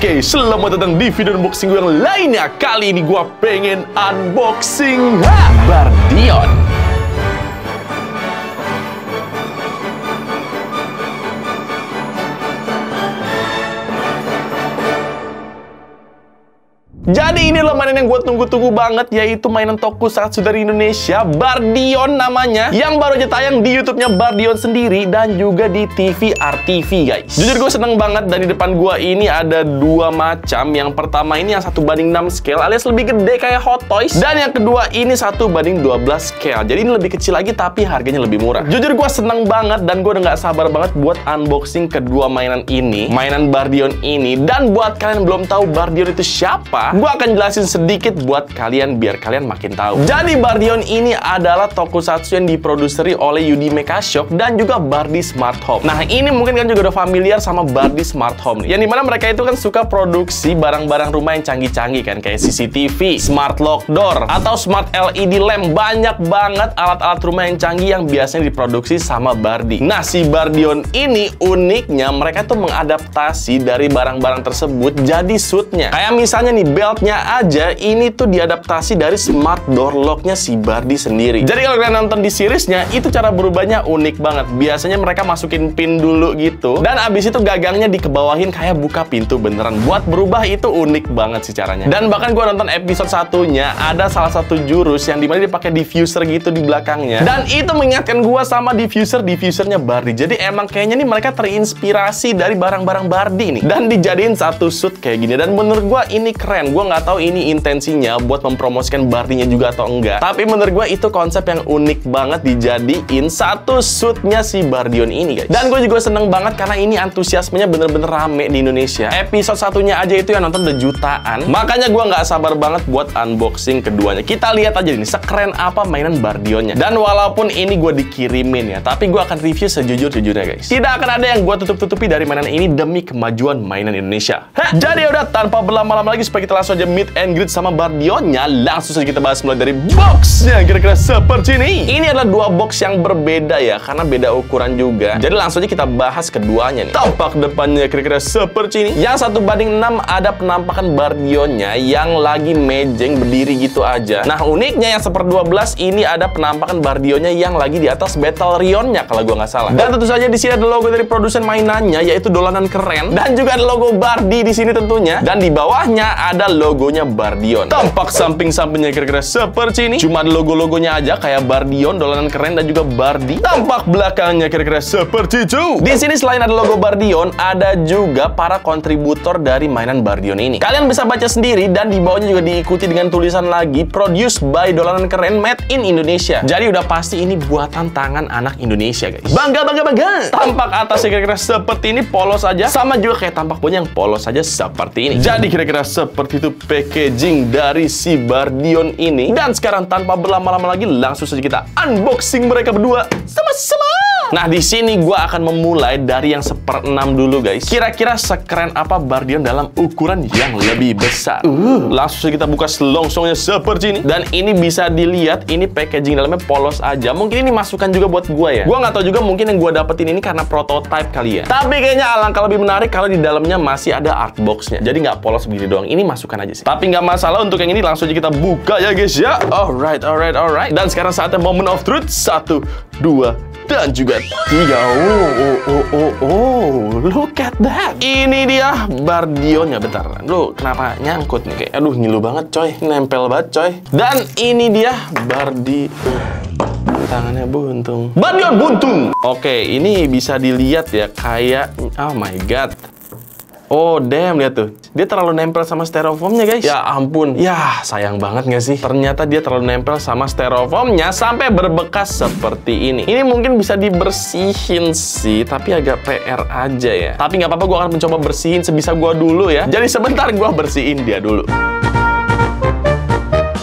Oke, selamat datang di video unboxing gue yang lainnya. Kali ini gue pengen unboxing Bardion. Jadi ini loh mainan yang gue tunggu-tunggu banget, yaitu mainan tokusatsu dari Indonesia, Bardion namanya, yang baru aja tayang di YouTube-nya Bardion sendiri dan juga di TV RTV, guys. Jujur gue seneng banget, dan di depan gue ini ada dua macam. Yang pertama ini yang 1:6 scale alias lebih gede kayak Hot Toys, dan yang kedua ini 1:12 scale. Jadi ini lebih kecil lagi tapi harganya lebih murah. Jujur gue seneng banget dan gue udah gak sabar banget buat unboxing kedua mainan ini, mainan Bardion ini. Dan buat kalian yang belum tahu Bardion itu siapa, gue akan jelasin sedikit buat kalian biar kalian makin tahu. Jadi Bardion ini adalah tokusatsu yang diproduseri oleh Yudi Mecha-Shock dan juga Bardi Smart Home. Nah ini mungkin kan juga udah familiar sama Bardi Smart Home, yang dimana mereka itu kan suka produksi barang-barang rumah yang canggih-canggih kan, kayak CCTV, Smart Lock Door, atau Smart LED Lamp. Banyak banget alat-alat rumah yang canggih yang biasanya diproduksi sama Bardi. Nah si Bardion ini uniknya mereka tuh mengadaptasi dari barang-barang tersebut jadi suitnya. Kayak misalnya nih beltnya aja ini tuh diadaptasi dari smart door locknya si Bardi sendiri. Jadi kalau kalian nonton di seriesnya itu cara berubahnya unik banget. Biasanya mereka masukin pin dulu gitu, dan abis itu gagangnya dikebawahin kayak buka pintu beneran. Buat berubah itu unik banget sih caranya. Dan bahkan gue nonton episode satunya ada salah satu jurus yang dimana dia pakai diffuser gitu di belakangnya, dan itu mengingatkan gue sama diffusernya Bardi. Jadi emang kayaknya nih mereka terinspirasi dari barang-barang Bardi nih, dan dijadiin satu suit kayak gini. Dan menurut gue ini keren. Gue nggak tahu ini intensinya buat mempromosikan Bardinya juga atau enggak, tapi menurut gue itu konsep yang unik banget dijadiin satu suitnya si Bardion ini, guys. Dan gue juga seneng banget karena ini antusiasmenya bener-bener rame di Indonesia. Episode satunya aja itu yang nonton udah jutaan. Makanya gue nggak sabar banget buat unboxing keduanya. Kita lihat aja nih sekeren apa mainan Bardionnya. Dan walaupun ini gue dikirimin ya, tapi gue akan review sejujur-jujurnya, guys. Tidak akan ada yang gue tutup-tutupi dari mainan ini demi kemajuan mainan Indonesia. Jadi udah, tanpa berlama-lama lagi supaya kita langsung aja meet and greet sama Bardionnya, langsung saja kita bahas mulai dari boxnya kira-kira seperti ini. Ini adalah dua box yang berbeda ya, karena beda ukuran juga. Jadi langsung aja kita bahas keduanya nih. Tampak depannya kira-kira seperti ini. Yang 1:6 ada penampakan Bardionnya yang lagi mejeng berdiri gitu aja. Nah uniknya yang 1/12 ini ada penampakan Bardionnya yang lagi di atas Battle Rionnya kalau gua nggak salah. Dan tentu saja di sini ada logo dari produsen mainannya, yaitu Dolanan Keren, dan juga ada logo Bardi di sini tentunya. Dan di bawahnya ada logonya Bardion. Tampak samping-sampingnya kira-kira seperti ini. Cuma ada logo-logonya aja kayak Bardion, Dolanan Keren, dan juga Bardi. Tampak belakangnya kira-kira seperti itu. Di sini selain ada logo Bardion, ada juga para kontributor dari mainan Bardion ini. Kalian bisa baca sendiri, dan di bawahnya juga diikuti dengan tulisan lagi Produced by Dolanan Keren, Made in Indonesia. Jadi udah pasti ini buatan tangan anak Indonesia, guys. Bangga, bangga, bangga. Tampak atasnya kira-kira seperti ini, polos aja. Sama juga kayak tampak bawahnya yang polos aja seperti ini. Jadi kira-kira seperti itu packaging dari si Bardion ini. Dan sekarang tanpa berlama-lama lagi langsung saja kita unboxing mereka berdua sama-sama. Nah di sini gua akan memulai dari yang 1/6 dulu, guys. Kira-kira sekeren apa Bardion dalam ukuran yang lebih besar. Langsung saja kita buka selongsongnya seperti ini. Dan ini bisa dilihat ini packaging dalamnya polos aja. Mungkin ini masukan juga buat gua ya. Gua nggak tahu juga, mungkin yang gua dapetin ini karena prototype kali ya. Tapi kayaknya alangkah lebih menarik kalau di dalamnya masih ada art box-nya. Jadi nggak polos begini doang. Ini masukan aja sih. Tapi nggak masalah, untuk yang ini langsung aja kita buka ya, guys ya. Alright. Dan sekarang saatnya moment of truth. 1, 2, dan juga 3. Look at that. Ini dia Bardionnya. Bentar, lu kenapa nyangkut nih? Kayak, aduh ngilu banget coy, nempel banget coy. Dan ini dia Bardi. Tangannya buntung. Bardion buntung. Oke, ini bisa dilihat ya kayak, oh my god. Oh damn, lihat tuh. Dia terlalu nempel sama styrofoamnya, guys. Ya ampun. Ya sayang banget nggak sih? Ternyata dia terlalu nempel sama styrofoamnya sampai berbekas seperti ini. Ini mungkin bisa dibersihin sih, tapi agak PR aja ya. Tapi nggak apa-apa, gue akan mencoba bersihin sebisa gue dulu ya. Jadi sebentar gue bersihin dia dulu.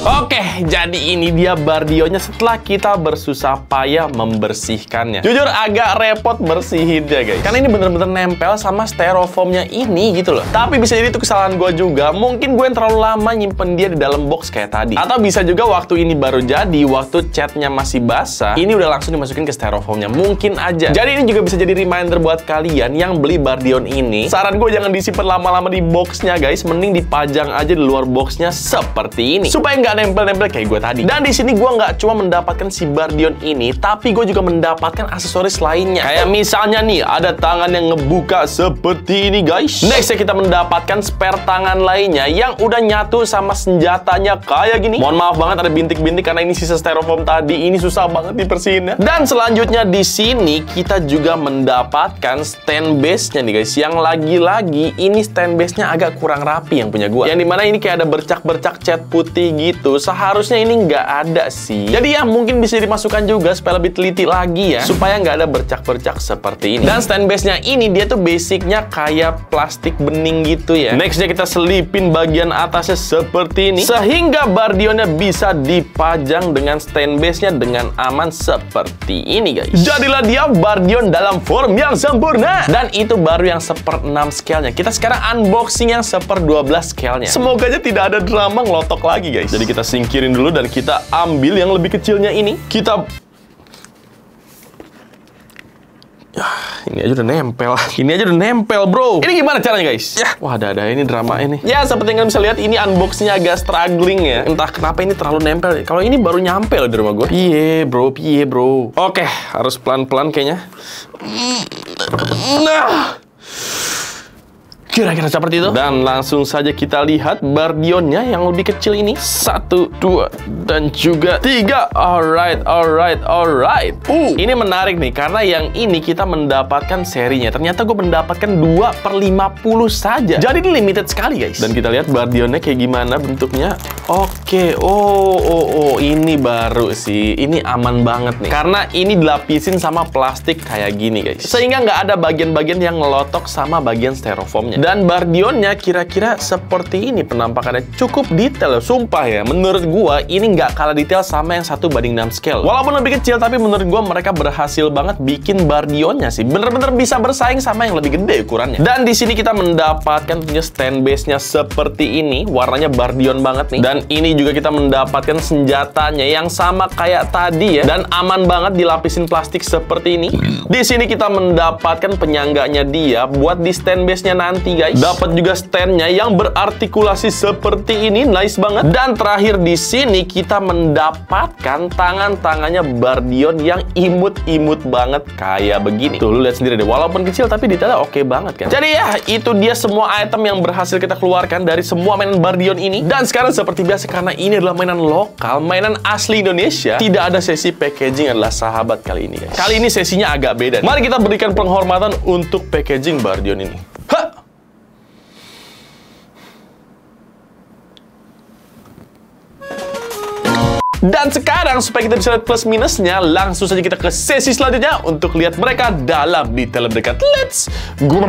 Oke, jadi ini dia Bardionnya setelah kita bersusah payah membersihkannya. Jujur agak repot bersihinnya guys, karena ini bener-bener nempel sama styrofoamnya ini gitu loh. Tapi bisa jadi itu kesalahan gue juga. Mungkin gue yang terlalu lama nyimpen dia di dalam box kayak tadi. Atau bisa juga waktu ini baru jadi, waktu catnya masih basah, ini udah langsung dimasukin ke styrofoamnya. Mungkin aja. Jadi ini juga bisa jadi reminder buat kalian yang beli Bardion ini. Saran gue jangan disimpan lama-lama di boxnya guys. Mending dipajang aja di luar boxnya seperti ini, supaya nggak nempel-nempel kayak gue tadi. Dan di sini gue nggak cuma mendapatkan si Bardion ini, tapi gue juga mendapatkan aksesoris lainnya. Kayak misalnya nih, ada tangan yang ngebuka seperti ini guys. Next kita mendapatkan spare tangan lainnya yang udah nyatu sama senjatanya kayak gini. Mohon maaf banget ada bintik-bintik karena ini sisa styrofoam tadi. Ini susah banget dibersihinnya. Dan selanjutnya di sini kita juga mendapatkan stand base-nya nih guys. Yang lagi-lagi ini stand base-nya agak kurang rapi yang punya gue. Yang dimana ini kayak ada bercak-bercak cat putih gitu. Seharusnya ini nggak ada sih. Jadi ya mungkin bisa dimasukkan juga supaya lebih teliti lagi ya, supaya nggak ada bercak-bercak seperti ini. Dan stand base-nya ini dia tuh basicnya kayak plastik bening gitu ya. Nextnya kita selipin bagian atasnya seperti ini, sehingga Bardionnya bisa dipajang dengan stand base-nya dengan aman seperti ini guys. Jadilah dia Bardion dalam form yang sempurna. Dan itu baru yang 1/6 scale-nya. Kita sekarang unboxing yang 1/12 scale-nya. Semoga aja tidak ada drama ngelotok lagi guys. Jadi kita singkirin dulu dan kita ambil yang lebih kecilnya ini. Ini aja udah nempel. Ini aja udah nempel, bro. Ini gimana caranya, guys? Ya, wah, ada ini drama ini. Ya, seperti yang kalian bisa lihat, ini unboxingnya agak struggling ya. Entah kenapa ini terlalu nempel. Kalau ini baru nyampe loh di rumah gue. Piye, bro. Oke, harus pelan-pelan kayaknya. Nah, kira-kira seperti itu. Dan langsung saja kita lihat Bardionnya yang lebih kecil ini. 1, 2, dan juga 3. Alright. Ini menarik nih, karena yang ini kita mendapatkan serinya. Ternyata gue mendapatkan 2/50 saja. Jadi ini limited sekali guys. Dan kita lihat Bardionnya kayak gimana bentuknya. Oke, ini baru sih. Ini aman banget nih, karena ini dilapisin sama plastik kayak gini guys. Sehingga nggak ada bagian-bagian yang ngelotok sama bagian styrofoamnya. Dan Bardionnya kira-kira seperti ini penampakannya, cukup detail. Sumpah ya, menurut gua ini nggak kalah detail sama yang 1/6 scale. Walaupun lebih kecil, tapi menurut gua mereka berhasil banget bikin Bardionnya sih. Bener-bener bisa bersaing sama yang lebih gede ukurannya. Dan di sini kita mendapatkan punya stand base-nya seperti ini. Warnanya Bardion banget nih. Dan ini juga kita mendapatkan senjatanya yang sama kayak tadi ya. Dan aman banget dilapisin plastik seperti ini. Di sini kita mendapatkan penyangganya dia buat di stand base-nya nanti guys. Dapat juga stand-nya yang berartikulasi seperti ini, nice banget. Dan terakhir di sini kita mendapatkan tangannya Bardion yang imut-imut banget kayak begini. Tuh, lu lihat sendiri deh. Walaupun kecil tapi detailnya oke banget kan. Jadi ya, itu dia semua item yang berhasil kita keluarkan dari semua mainan Bardion ini. Dan sekarang seperti biasa, karena ini adalah mainan lokal, mainan asli Indonesia, tidak ada sesi packaging adalah sahabat kali ini guys. Kali ini sesinya agak beda. Mari kita berikan penghormatan untuk packaging Bardion ini. Dan sekarang, supaya kita bisa lihat plus minusnya, langsung saja kita ke sesi selanjutnya untuk lihat mereka dalam detail lebih dekat. Let's go!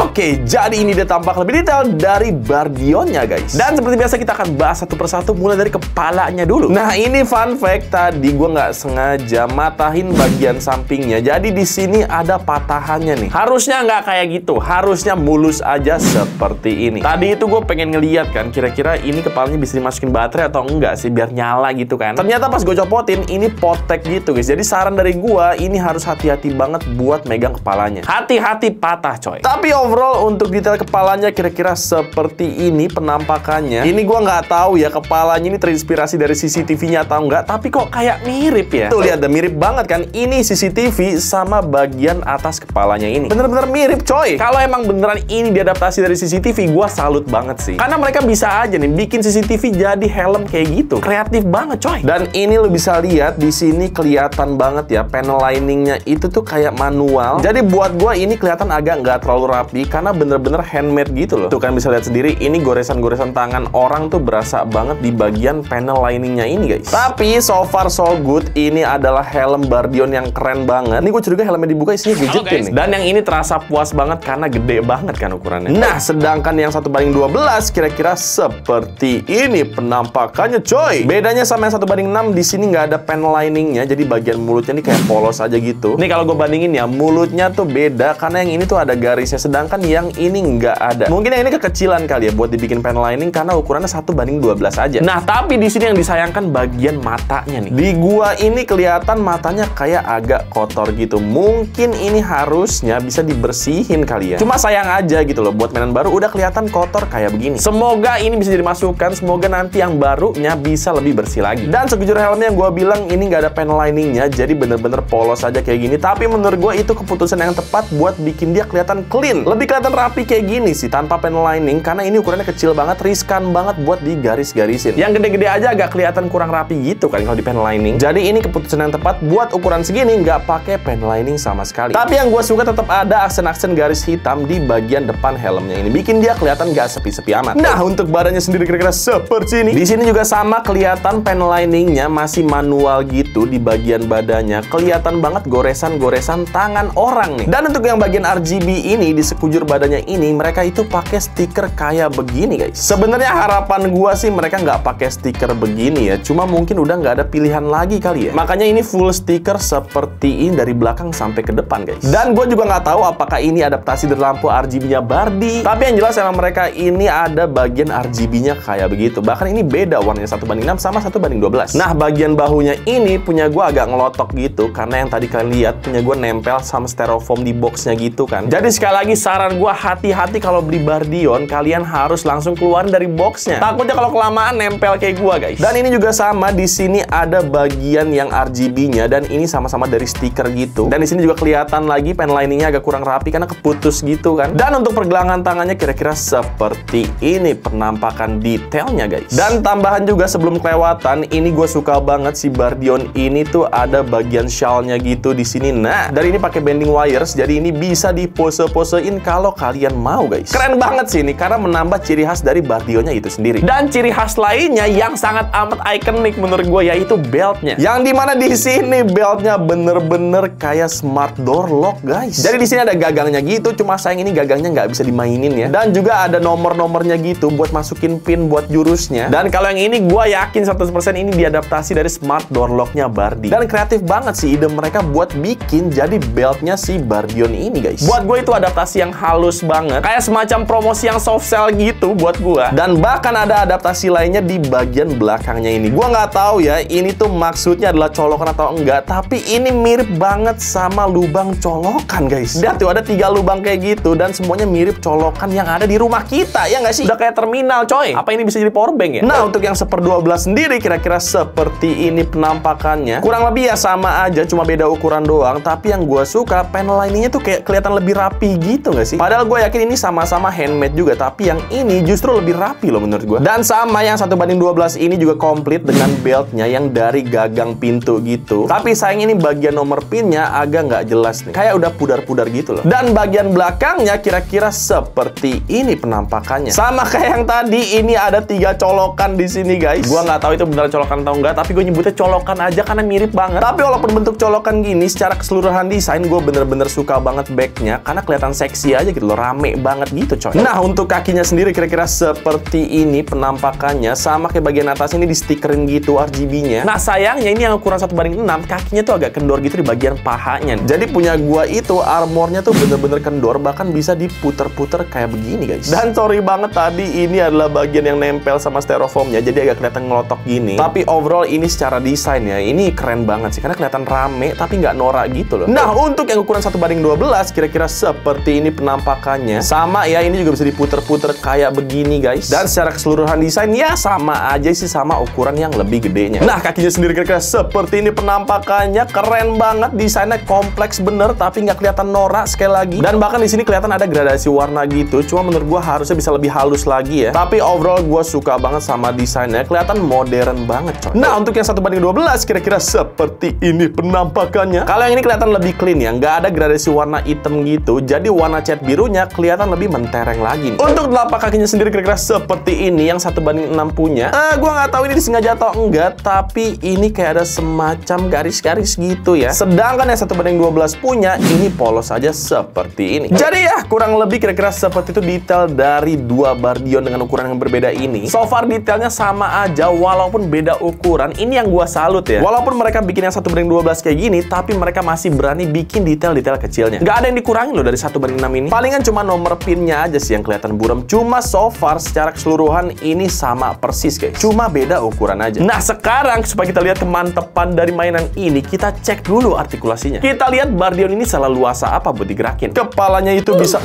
Oke, jadi ini dia tampak lebih detail dari Bardionnya guys. Dan seperti biasa kita akan bahas satu persatu, mulai dari kepalanya dulu. Nah, ini fun fact, tadi gue nggak sengaja matahin bagian sampingnya. Jadi di sini ada patahannya nih. Harusnya nggak kayak gitu, harusnya mulus aja seperti ini. Tadi itu gue pengen ngeliat kan, kira-kira ini kepalanya bisa dimasukin baterai atau enggak sih, biar nyala gitu kan. Ternyata pas gue copotin, ini potek gitu guys. Jadi saran dari gue, ini harus hati-hati banget buat megang kepalanya. Hati-hati patah coy. Tapi overall untuk detail kepalanya kira-kira seperti ini penampakannya. Ini gue nggak tahu ya kepalanya ini terinspirasi dari CCTV-nya atau enggak, tapi kok kayak mirip ya. Tuh lihat, mirip banget kan. Ini CCTV sama bagian atas kepalanya ini. Bener-bener mirip coy. Kalau emang beneran ini diadaptasi dari CCTV, gue salut banget sih. Karena mereka bisa aja nih bikin CCTV jadi helm kayak gitu. gitu. Kreatif banget coy. Dan ini lo bisa lihat di sini kelihatan banget ya panel liningnya itu tuh kayak manual. Jadi buat gua ini kelihatan agak nggak terlalu rapi karena bener-bener handmade gitu loh. Tuh kan bisa lihat sendiri, ini goresan-goresan tangan orang tuh berasa banget di bagian panel liningnya ini guys. Tapi so far so good, ini adalah helm Bardion yang keren banget. Ini gue curiga helmnya dibuka isinya gadgetin nih. Dan yang ini terasa puas banget karena gede banget kan ukurannya. Nah, sedangkan yang 1:12 kira-kira seperti ini penampakannya coy. Bedanya sama yang 1:6, di sini nggak ada panel liningnya, jadi bagian mulutnya ini kayak polos aja gitu. Nih kalau gue bandingin ya, mulutnya tuh beda karena yang ini tuh ada garisnya, sedangkan yang ini nggak ada. Mungkin yang ini kekecilan kali ya buat dibikin panel lining karena ukurannya 1:12 aja. Nah, tapi di sini yang disayangkan bagian matanya nih. Di gua ini kelihatan matanya kayak agak kotor gitu. Mungkin ini harusnya bisa dibersihin kali ya. Cuma sayang aja gitu loh, buat mainan baru udah kelihatan kotor kayak begini. Semoga ini bisa dimasukkan, semoga nanti yang barunya bisa lebih bersih lagi. Dan sejujurnya helmnya yang gua bilang ini nggak ada panel liningnya, jadi bener-bener polos aja kayak gini. Tapi menurut gua itu keputusan yang tepat buat bikin dia kelihatan clean. Lebih kelihatan rapi kayak gini sih tanpa panel lining, karena ini ukurannya kecil banget, riskan banget buat digaris-garisin. Yang gede-gede aja agak kelihatan kurang rapi gitu kan kalau di panel lining. Jadi ini keputusan yang tepat buat ukuran segini nggak pakai panel lining sama sekali. Tapi yang gue suka tetap ada aksen-aksen garis hitam di bagian depan helmnya ini, bikin dia kelihatan nggak sepi-sepi amat. Nah, untuk badannya sendiri kira-kira seperti ini. Di sini juga sama, kelihatan panel liningnya masih manual gitu di bagian badannya. Kelihatan banget goresan-goresan tangan orang nih. Dan untuk yang bagian RGB ini di sekujur badannya ini, mereka itu pakai stiker kayak begini guys. Sebenarnya harapan gua sih mereka nggak pakai stiker begini ya, cuma mungkin udah nggak ada pilihan lagi kali ya. Makanya ini full stiker seperti ini dari belakang sampai ke depan guys. Dan gue juga nggak tahu apakah ini adaptasi dari lampu RGB-nya Bardi. Tapi yang jelas emang mereka ini ada bagian RGB-nya kayak begitu. Bahkan ini beda warnanya 1:6 sama 1:12. Nah, bagian bahunya ini punya gue agak ngelotok gitu karena yang tadi kalian lihat punya gue nempel sama styrofoam di boxnya gitu kan. Jadi sekali lagi saran gue, hati-hati kalau beli Bardion, kalian harus langsung keluarin dari boxnya. Takutnya kalau kelamaan nempel kayak gua guys. Dan ini juga sama, di sini ada bagian yang RGB-nya dan ini sama-sama dari stiker gitu. Dan di sini juga kelihatan lagi panel liningnya agak kurang rapi karena keputus gitu kan. Dan untuk pergelangan tangannya kira-kira seperti ini penampakan detailnya guys. Dan tambahan juga sebelum kelewatan, ini gue suka banget si Bardion ini tuh ada bagian shawl-nya gitu di sini. Nah, dari ini pakai bending wires, jadi ini bisa dipose-posein kalau kalian mau guys. Keren banget sih ini karena menambah ciri khas dari Bardionnya itu sendiri. Dan ciri khas lainnya yang sangat amat ikonik menurut gue yaitu beltnya. Yang dimana di sini beltnya bener-bener kayak smart door lock guys. Jadi di sini ada gagangnya gitu, cuma sayang ini gagangnya nggak bisa dimainin ya. Dan juga ada nomor-nomornya gitu buat masukin pin buat jurusnya. Dan kalau yang ini gue yakin 100% ini diadaptasi dari smart door locknya Bardi. Dan kreatif banget sih ide mereka buat bikin jadi beltnya si Bardion ini guys. Buat gue itu adaptasi yang halus banget, kayak semacam promosi yang soft sell gitu buat gua. Dan bahkan ada adaptasi lainnya di bagian belakangnya ini. Gua nggak tahu ya ini tuh maksudnya adalah colokan atau enggak, tapi ini mirip banget sama lubang colokan guys. Lihat tuh ada 3 lubang kayak gitu dan semuanya mirip colokan yang ada di rumah kita, ya nggak sih? Udah kayak terminal coy. Apa ini bisa jadi power bank ya? Nah, untuk yang 1/12 sendiri kira-kira seperti ini penampakannya. Kurang lebih ya sama aja, cuma beda ukuran doang. Tapi yang gua suka panel liningnya tuh kayak kelihatan lebih rapi gitu nggak sih? Padahal gue yakin ini sama-sama handmade juga, tapi yang ini justru lebih rapi loh menurut gue. Dan sama yang 1/12 ini juga komplit dengan beltnya yang dari gagang pintu gitu. Tapi sayang ini bagian nomor pinnya agak nggak jelas nih, kayak udah pudar-pudar gitu loh. Dan bagian belakangnya kira-kira seperti ini penampakannya. Sama kayak yang tadi, ini ada 3 colokan di sini guys. Gua nggak tahu itu benar colokan atau enggak, tapi gue nyebutnya colokan aja karena mirip banget. Tapi walaupun bentuk colokan gini, secara keseluruhan desain gue bener-bener suka banget backnya karena kelihatan seksi aja gitu loh, rame banget gitu coy. Nah, untuk kakinya sendiri kira-kira seperti ini penampakannya, sama kayak bagian atas ini di stikerin gitu RGB-nya. Nah, sayangnya ini yang ukuran 1/6, kakinya tuh agak kendor gitu di bagian pahanya. Jadi punya gua itu armornya tuh bener-bener kendor, bahkan bisa diputer-puter kayak begini guys. Dan sorry banget tadi ini adalah bagian yang nempel sama styrofoamnya, jadi agak kelihatan ngelotok gini. Tapi overall ini secara desain ya, ini keren banget sih karena kelihatan rame tapi nggak norak gitu loh. Nah, untuk yang ukuran 1/12 kira-kira seperti ini penampakannya. Sama ya, ini juga bisa diputer-puter kayak begini guys. Dan secara keseluruhan desain ya sama aja sih, sama ukuran yang lebih gedenya. Nah, kakinya sendiri kira-kira seperti ini penampakannya. Keren banget, desainnya kompleks bener tapi nggak kelihatan norak sekali lagi. Dan bahkan di sini kelihatan ada gradasi warna gitu. Cuma menurut gua harusnya bisa lebih halus lagi ya. Tapi overall gua suka banget sama desainnya. Kelihatan kelihatan modern banget, coy. Nah, untuk yang 1:12 kira-kira seperti ini penampakannya. Kalau yang ini kelihatan lebih clean ya, nggak ada gradasi warna hitam gitu. Jadi warna cat birunya kelihatan lebih mentereng lagi nih. Untuk telapak kakinya sendiri kira-kira seperti ini yang 1:6 punya. Gua nggak tahu ini disengaja atau enggak, tapi ini kayak ada semacam garis-garis gitu ya. Sedangkan yang 1:12 punya ini polos aja seperti ini. Jadi ya kurang lebih kira-kira seperti itu detail dari dua Bardion dengan ukuran yang berbeda ini. So far detailnya sama aja walaupun beda ukuran. Ini yang gua salut ya. Walaupun mereka bikin yang 1:12 kayak gini, tapi mereka masih berani bikin detail-detail kecilnya. Nggak ada yang dikurangin loh dari 1:6 ini. Palingan cuma nomor pinnya aja sih yang kelihatan buram. Cuma so far secara keseluruhan ini sama persis guys. Cuma beda ukuran aja. Nah sekarang supaya kita lihat kemantepan dari mainan ini, kita cek dulu artikulasinya. Kita lihat Bardion ini seleluasa apa buat digerakin. Kepalanya itu bisa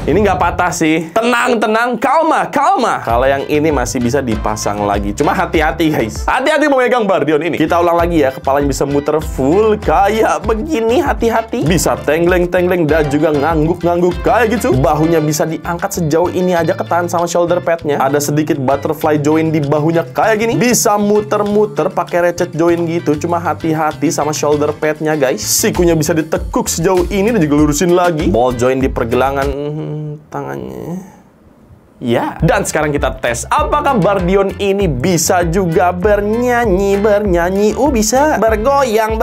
ini nggak patah sih. Tenang, kalma. Kalau yang ini masih bisa dipasang lagi. Cuma hati-hati guys. Hati-hati memegang Bardion ini. Kita ulang lagi ya. Kepalanya bisa muter full kayak begini. Hati-hati. Bisa tengleng-tengleng dan juga ngangguk-ngangguk kayak gitu. Bahunya bisa diangkat sejauh ini aja ketahan sama shoulder padnya. Ada sedikit butterfly joint di bahunya kayak gini. Bisa muter-muter pakai ratchet joint gitu. Cuma hati-hati sama shoulder padnya guys. Sikunya bisa ditekuk sejauh ini dan juga lurusin lagi. Ball joint di pergelangan tangannya. Ya, dan sekarang kita tes apakah Bardion ini bisa juga bernyanyi. Bisa bergoyang.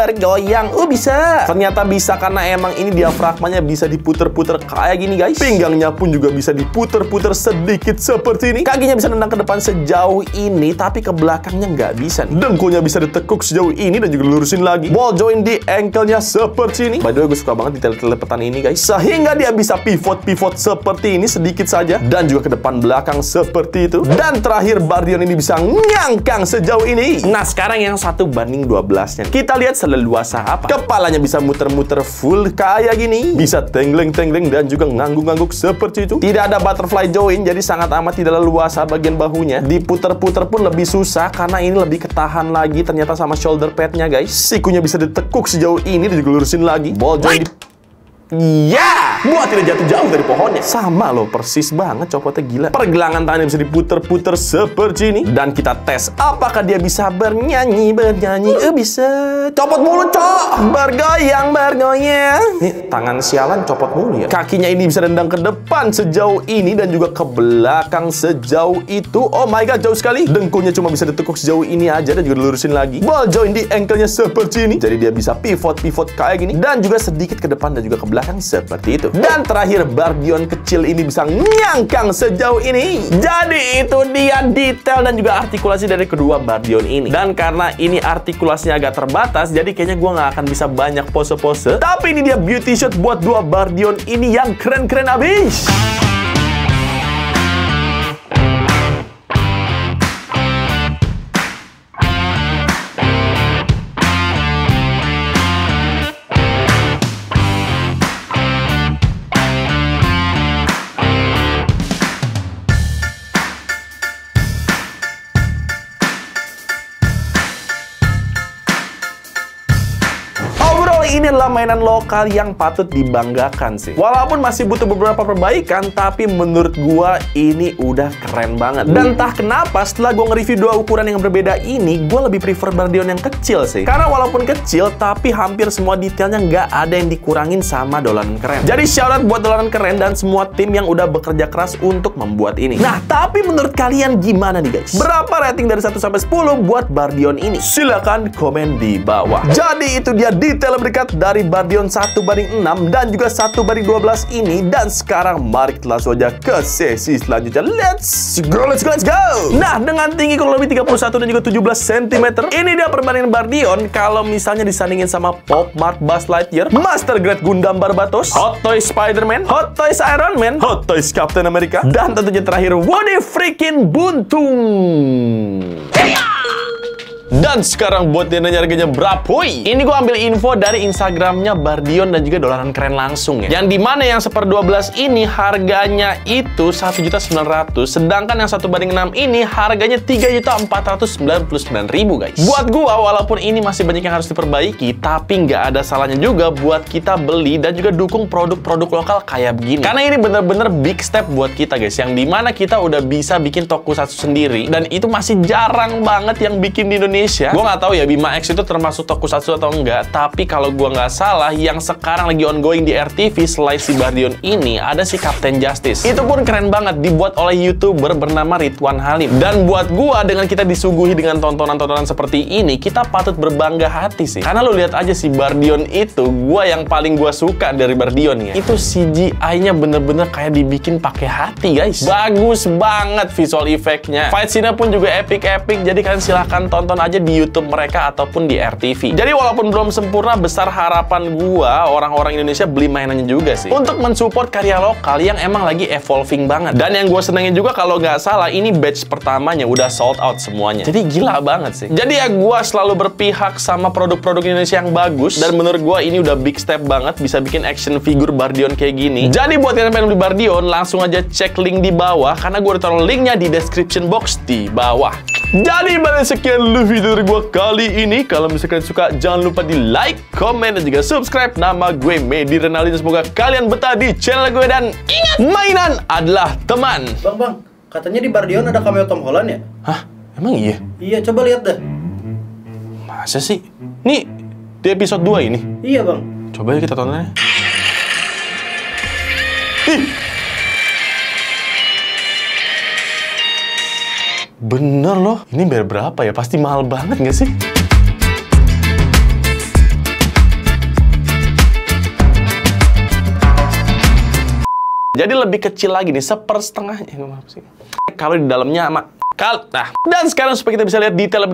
Bisa. Ternyata bisa karena emang ini diafragmanya bisa diputer-puter kayak gini guys. Pinggangnya pun juga bisa diputer-puter sedikit seperti ini. Kakinya bisa nendang ke depan sejauh ini, tapi ke belakangnya nggak bisa nih. Dengkulnya bisa ditekuk sejauh ini dan juga lurusin lagi. Ball joint di ankle-nya seperti ini. By the way, gue suka banget detail-detail petan ini guys. Sehingga dia bisa pivot seperti ini sedikit saja. Dan juga ke depan belakang seperti itu. Dan terakhir Bardion ini bisa nyangkang sejauh ini. Nah sekarang yang 1:12 nya. Kita lihat seleluasa apa. Kepalanya bisa muter-muter full kayak gini. Bisa tengleng-tengleng dan juga ngangguk-ngangguk seperti itu. Tidak ada butterfly joint, jadi sangat amat tidak leluasa bagian bahunya. Diputer-puter pun lebih susah karena ini lebih ketahan lagi ternyata sama shoulder padnya guys. Sikunya bisa ditekuk sejauh ini dan juga lurusin lagi. Ball joint buat tidak jatuh jauh dari pohonnya. Sama loh, persis banget copotnya, gila. Pergelangan tangannya bisa diputer-puter seperti ini. Dan kita tes apakah dia bisa bernyanyi. Bisa. Copot mulu, cok. Bergoyang. Nih, tangan sialan copot mulu ya. Kakinya ini bisa nendang ke depan sejauh ini dan juga ke belakang sejauh itu. Oh my god, jauh sekali. Dengkulnya cuma bisa ditekuk sejauh ini aja dan juga dilurusin lagi. Ball joint di ankle-nya seperti ini. Jadi dia bisa pivot kayak gini. Dan juga sedikit ke depan dan juga ke belakang seperti itu. Dan terakhir Bardion kecil ini bisa nyangkang sejauh ini. Jadi itu dia detail dan juga artikulasi dari kedua Bardion ini. Dan karena ini artikulasinya agak terbatas, jadi kayaknya gue nggak akan bisa banyak pose-pose. Tapi ini dia beauty shot buat dua Bardion ini yang keren-keren abis. Ini adalah mainan lokal yang patut dibanggakan sih. Walaupun masih butuh beberapa perbaikan, tapi menurut gua ini udah keren banget. Dan entah kenapa setelah gua nge-review dua ukuran yang berbeda ini, gua lebih prefer Bardion yang kecil sih. Karena walaupun kecil, tapi hampir semua detailnya nggak ada yang dikurangin sama dolanan keren. Jadi shout out buat dolanan keren dan semua tim yang udah bekerja keras untuk membuat ini. Nah, tapi menurut kalian gimana nih guys? Berapa rating dari 1 sampai 10 buat Bardion ini? Silahkan komen di bawah. Jadi itu dia detail berdekat dari Bardion 1:6 dan juga 1:12 ini. Dan sekarang mari kita langsung aja ke sesi selanjutnya. Let's go. Nah, dengan tinggi kurang lebih 31 dan juga 17 cm, ini dia perbandingan Bardion kalau misalnya disandingin sama Pop Mart Buzz Lightyear, Master Grade Gundam Barbatos, Hot Toys Spider-Man, Hot Toys Iron Man, Hot Toys Captain America, dan tentunya terakhir Woody freaking Buntung. Dan sekarang buat dia nanya harganya berapa? Ini gue ambil info dari Instagramnya Bardion dan juga Dolanan Keren langsung ya. Yang dimana yang 1/12 ini harganya itu 1.900.000, sedangkan yang 1/6 ini harganya 3.499.000 guys. Buat gue walaupun ini masih banyak yang harus diperbaiki, tapi nggak ada salahnya juga buat kita beli dan juga dukung produk-produk lokal kayak begini. Karena ini bener-bener big step buat kita guys, yang dimana kita udah bisa bikin tokusatsu sendiri dan itu masih jarang banget yang bikin di Indonesia. Gue nggak tahu ya Bima X itu termasuk tokusatsu atau enggak, tapi kalau gue nggak salah yang sekarang lagi ongoing di RTV selain si Bardion ini ada si Captain Justice. Itu pun keren banget, dibuat oleh YouTuber bernama Ridwan Halim. Dan buat gue dengan kita disuguhi dengan tontonan-tontonan seperti ini, kita patut berbangga hati sih. Karena lu lihat aja si Bardion itu, gue yang paling gue suka dari Bardion ya, itu CGI-nya bener-bener kayak dibikin pakai hati guys. Bagus banget visual effect-nya. Fight scene-nya pun juga epic-epic, jadi kalian silahkan tonton aja di YouTube mereka ataupun di RTV. Jadi walaupun belum sempurna, besar harapan gua orang-orang Indonesia beli mainannya juga sih, untuk mensupport karya lokal yang emang lagi evolving banget. Dan yang gue senengin juga kalau nggak salah ini batch pertamanya udah sold out semuanya. Jadi gila banget sih. Jadi ya gua selalu berpihak sama produk-produk Indonesia yang bagus, dan menurut gua ini udah big step banget bisa bikin action figure Bardion kayak gini. Jadi buat yang pengen beli Bardion, langsung aja cek link di bawah karena gue udah taruh linknya di description box di bawah. Jadi sekian dulu video dari gue kali ini. Kalau misalkan suka, jangan lupa di like, komen, dan juga subscribe. Nama gue Medi Renaldi. Semoga kalian betah di channel gue. Dan ingat, mainan adalah teman. Bang, katanya di Bardion ada cameo Tom Holland ya? Hah? Emang iya? Iya, coba lihat dah. Masa sih? Nih, di episode 2 ini? Iya bang. Coba ya kita tonton ya. Ih! Bener loh, ini bayar berapa ya? Pasti mahal banget nggak sih? Jadi lebih kecil lagi nih, 1/2. Kalau di dalamnya sama dan sekarang supaya kita bisa lihat detail